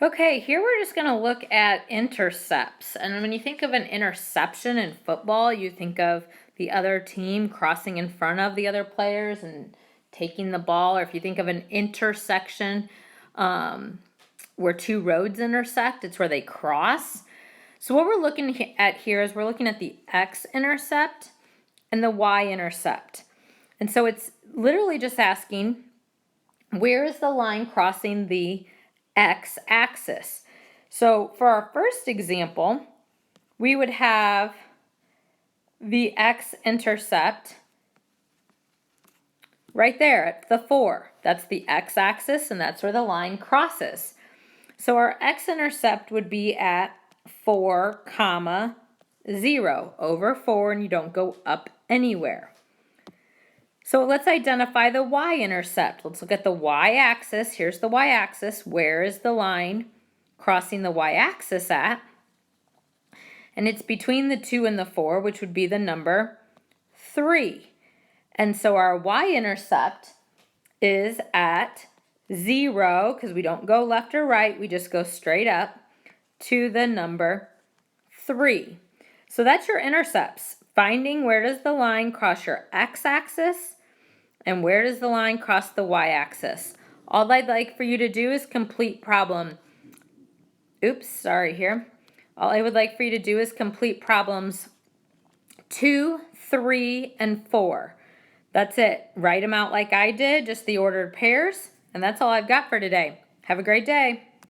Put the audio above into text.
Okay, here we're just going to look at intercepts. And when you think of an interception in football, you think of the other team crossing in front of the other players and taking the ball. Or if you think of an intersection where two roads intersect, it's where they cross. So what we're looking at here is we're looking at the x-intercept and the y-intercept. And so it's literally just asking, where is the line crossing the x-axis? So for our first example, we would have the x-intercept right there at the 4. That's the x-axis, and that's where the line crosses. So our x-intercept would be at 4, 0 over 4, and you don't go up anywhere. So let's identify the y-intercept. Let's look at the y-axis. Here's the y-axis. Where is the line crossing the y-axis at? And it's between the 2 and the 4, which would be the number 3. And so our y-intercept is at 0, because we don't go left or right, we just go straight up to the number 3. So that's your intercepts. Finding where does the line cross your x-axis and where does the line cross the y-axis. All I'd like for you to do is complete problem. All I would like for you to do is complete problems 2, 3, and 4. That's it. Write them out like I did, just the ordered pairs, and that's all I've got for today. Have a great day.